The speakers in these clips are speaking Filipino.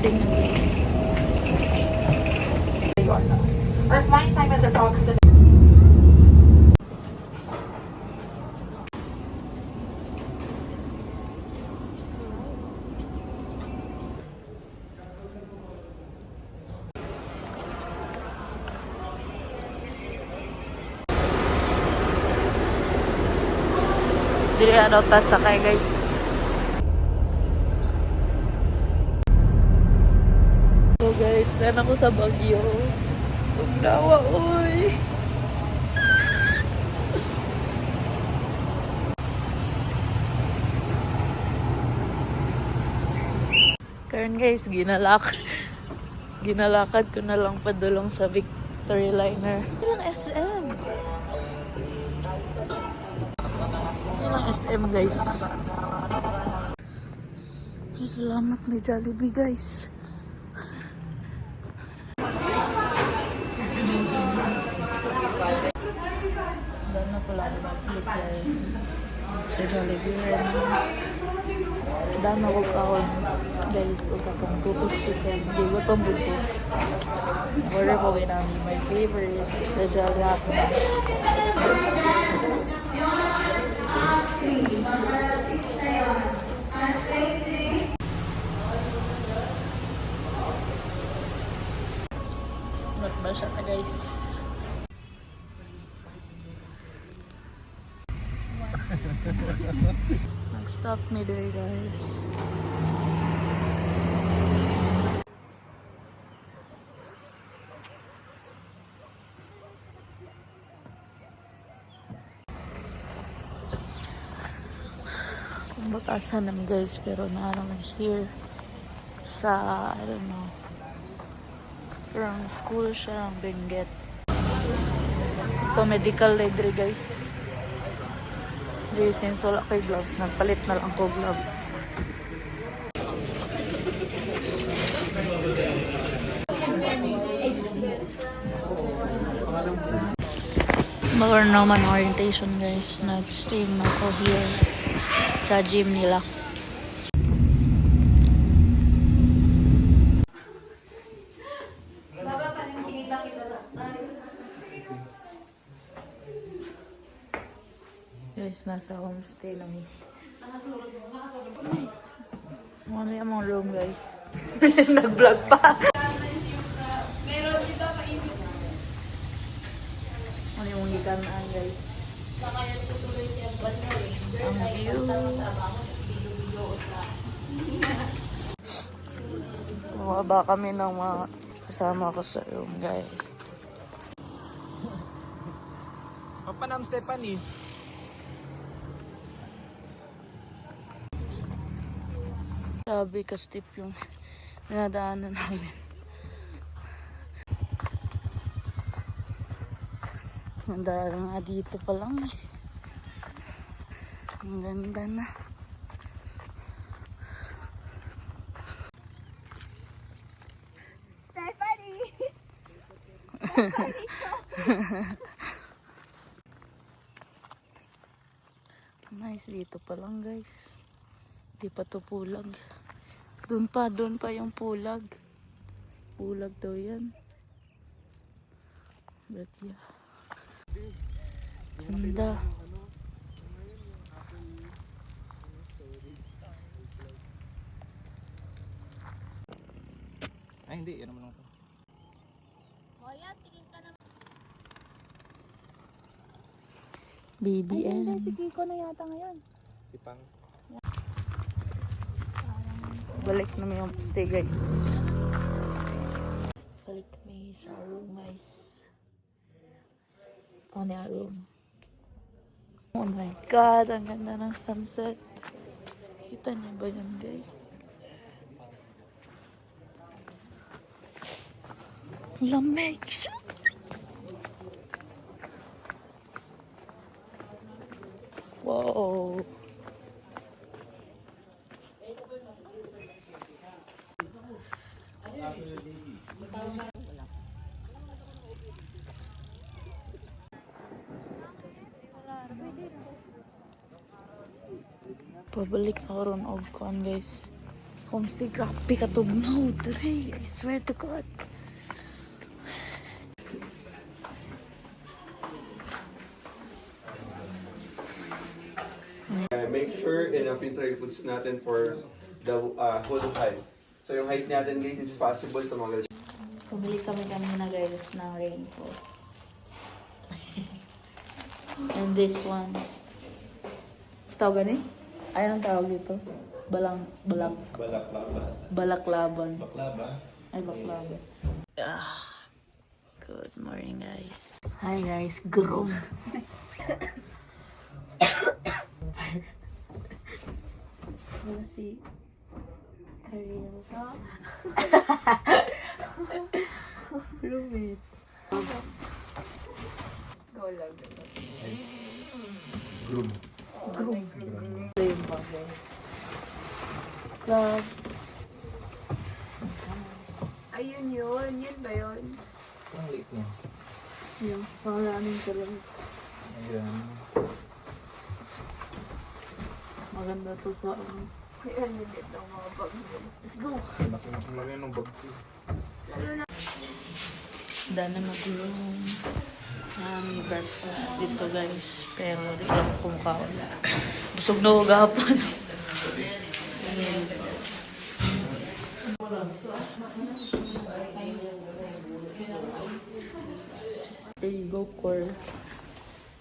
boarding na guys. Our flying time is approximately. Dili ano ta sakay guys. So guys, dan ako sa Baguio. Tugnawa oy. Karon guys, ginalakad ko na lang padulong sa Victory Liner. Ilang SM? Ilang SM guys? Ay, salamat may Jollibee guys. Dana pala ako mag-click guys. Sa Jollibee rin. Dana ko kaon guys. Huwag akong butos chicken. Hindi ko itong butos. Order po kayo namin. My favorite. The Jolly Apple. Not ba siya na guys? Nag-stop me there guys. Batasan naman guys, pero na naman here sa, I don't know, from school siya ng Benguet. Medical library guys. Dahil since wala ko yung gloves, nagpalit na lang ko gloves. Magkaroon naman orientation guys. Nag-stream ako here sa gym nila. Guys, nasa homestay lang eh. Ano yung mga room guys? Nag-vlog pa. Ano yung hikanaan guys? Ang view. Bumaba kami ng mga kasama ko sa room guys. Papanam Stephanie. Sabi ka steep yung dinadaanan namin. Ang dara nga dito pa lang eh. Ang ganda na. Stephanie! Nice dito pa lang guys. Di pa to pulag. Doon pa yung pulag. Pulag daw yan. But yeah. Ganda. Ay hindi, yan naman lang to. Kuya, tingin ka naman. BBM. Ay, si Kiko na yata ngayon. Ipang. Balik naman yung stay guys. Balik kami sa room guys. Ano yung room? Oh my god, ang ganda ng sunset. Kita niyo ba yun guys? Lamig siya. Wow. Pabalik na karon og kuan guys. Homestay, grabe katugnaw. Dre, I swear to God. Make sure enough yung tray foods natin for the whole height. So yung height natin guys is possible tumagal. Pumili kami na guys ng raincoat. And this one. Tawag gani? Ay, anong tawag dito? Balaklaban. Ay, baklava. Good morning, guys. Hi, guys. Grom. Si Karel. Roommate. Groom. Ayun ba, guys? Gloves. Ayun yun. Yun ba yun? Ang liit niya. Yung maraming talaga. Ayan. Maganda to sa ano. Ayun, yun dito ang mga bag yun. Let's go! Laki ng bag ko. Dana mag-room. May breakfast dito guys. Pero di lang kung kaula. Busog na huwag hapon. There you go, Cor.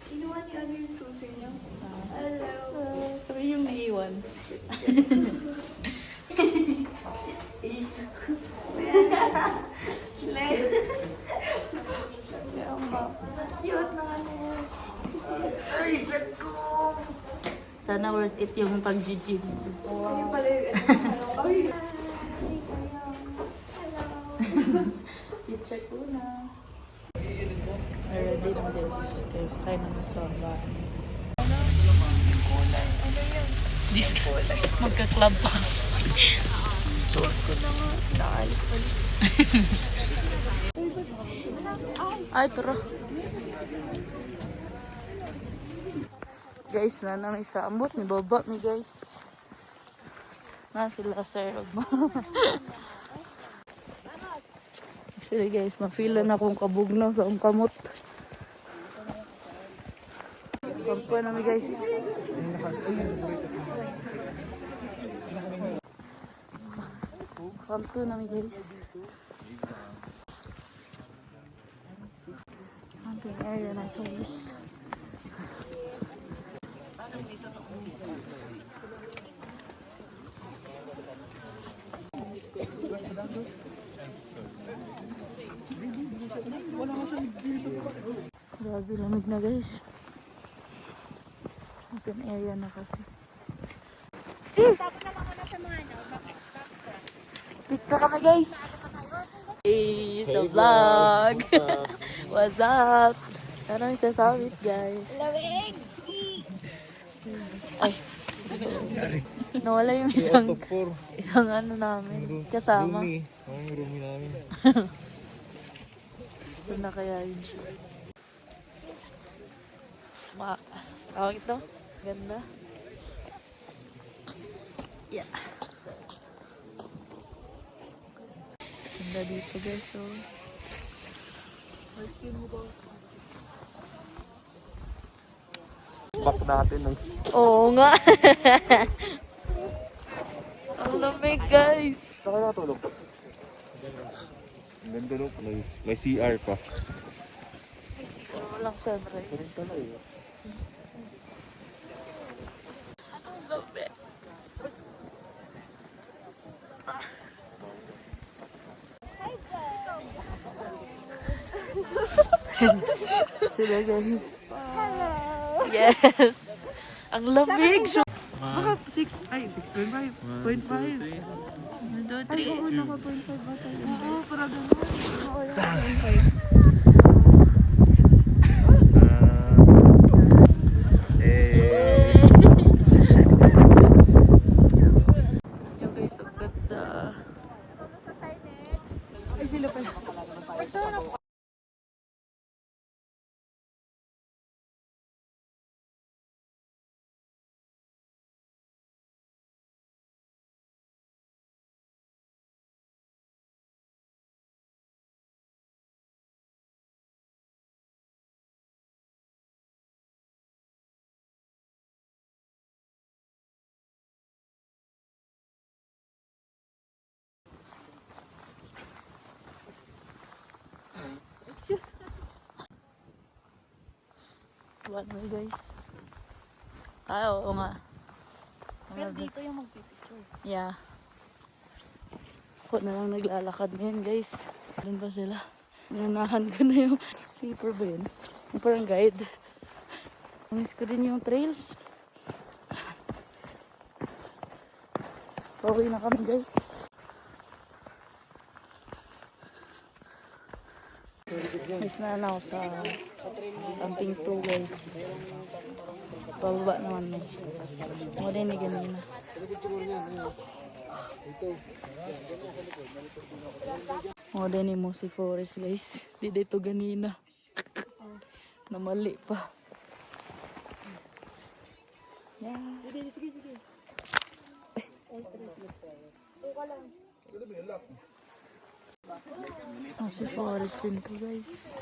Kinuha ni ano yung susi niya? Hello. Pero yung naiwan. Cute naman yun. Ay, let's go. Sana worth it yung pag-gym. Ayun pala yung ano. Ay. Hello. I-check ko na. Ready na this. Guys, kaya naman sa bahay. This kulay. Magka-club pa. Suot ko na nga. Naalis-alis. Ay, turo. Guys, na may sambot. May baba mi guys. Na sila sir. Actually guys, mafila na akong kabugnaw sa akong kamot. Pagpo na mi guys. Pagpo na mi guys. Camping area na guys. Grabe lamig na guys. Open area na kasi. Tapos naman ko na sa mga ano. Picture kami guys. Hey, sa vlog. What's up? Ano yung sasabit guys? Lamig! Ay. Nawala yung isang ano namin. Kasama. Ang roomie namin. Saan na kaya yun siya? Tawag ito? Ganda. Yeah. Ganda dito guys. So. Back natin ng Oo nga. Ang lamig guys. saka natulog. Ganda no, may CR pa. Walang sunrise. Ang lamig. Sila guys. Hello. Yes. Ang lamig. Baka 6.5. 0.5. 1, 2, 3. Ay, oo, naka-point 5 ba tayo? Oo, para ganun. Oo, Yung guys, ang ganda. Ay, sila pala. One way guys. Ah, oo nga. Pero dito yung magpipicture. Yeah. Ako na lang naglalakad ngayon guys. Doon pa sila. Ninunahan ko na yung sleeper ba yun? Yung parang guide. Miss ko din yung trails. Pauwi na kami guys. Miss na ako sa camping 2 guys. Pababa naman eh. Wala ni ganina. Wala ni mo si Forest guys. Di dito ganina. Namali pa. Yeah. Sige. Si Forest din to guys.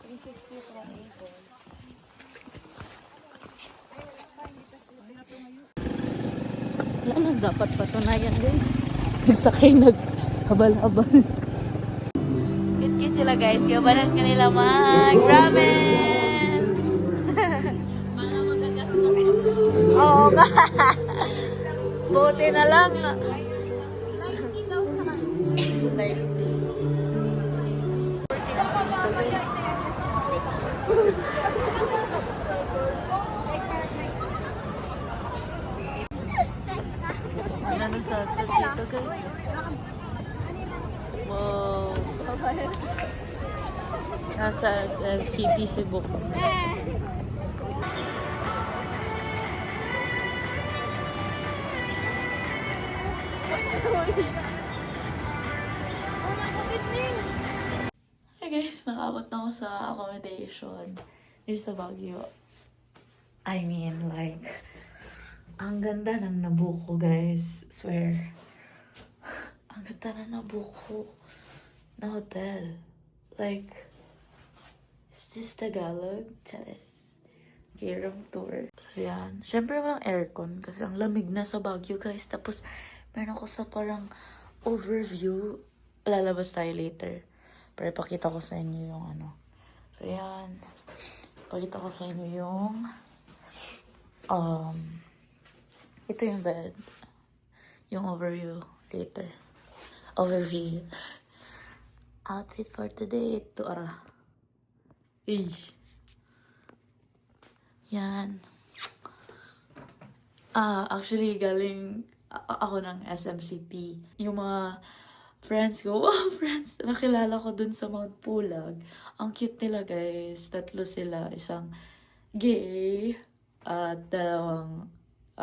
360 to 180. Wala nang dapat patunayan guys. Sakay naghabal-habal. Kitki sila guys. Gabanan kanila mag-ramen. Mga magagastos. Oo nga. Buti na lang. Like daw sa Like ano sa dito guys? Wow. Nasa City Cebu. Hi guys, nakaabot na ako sa accommodation here sa Baguio. I mean, like, ang ganda ng Nabucco, guys. Swear. Ang ganda ng Nabucco na hotel. Like, is this Tagalog? Charis. Okay, room tour. So, yan. Siyempre, walang aircon kasi ang lamig na sa Baguio, guys. Tapos, meron ako sa parang overview. Lalabas tayo later. Pero ipakita ko sa inyo yung ano. So, yan. Ipakita ko sa inyo yung ito yung bed. Yung overview later. Overview. Outfit for today. Ito, ara. Yan. Actually, galing ako ng SMCP. Yung mga friends ko, wow, friends, nakilala ko dun sa Mount Pulag. Ang cute nila, guys. 3 sila. Isang gay at 2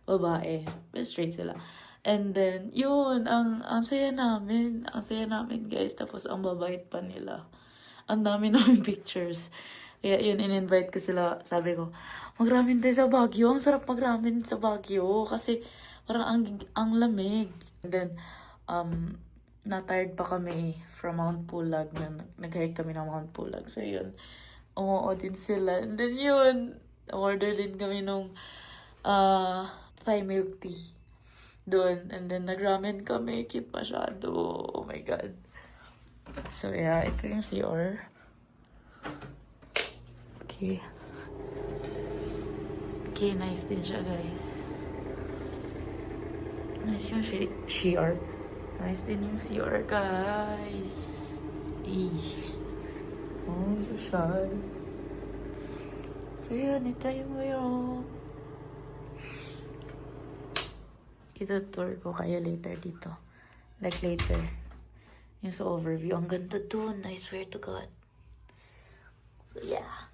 babae. Straight sila. And then, yun, ang saya namin. Ang saya namin, guys. Tapos, ang babait pa nila. Ang dami namin pictures. Kaya yun, in-invite ko sila. Sabi ko, mag-ramen tayo sa Baguio. Ang sarap mag-ramen sa Baguio. Kasi, parang ang lamig. And then, na-tired pa kami from Mount Pulag. Nag-hike kami ng Mount Pulag. So, yun. Oo din sila. And then, yun, order din kami nung Thai milk tea doon. And then, nag-ramen kami. Cute masyado. Oh my God. So, yeah. Ito yung CR. Okay. Okay, nice din siya, guys. Nice yung CR. Nice din yung CR, guys. Oh, so sad. So, yun. Ito yung room. Ito-tour ko kayo later dito. Like later. Yung sa overview. Ang ganda dun. I swear to God. So, yeah.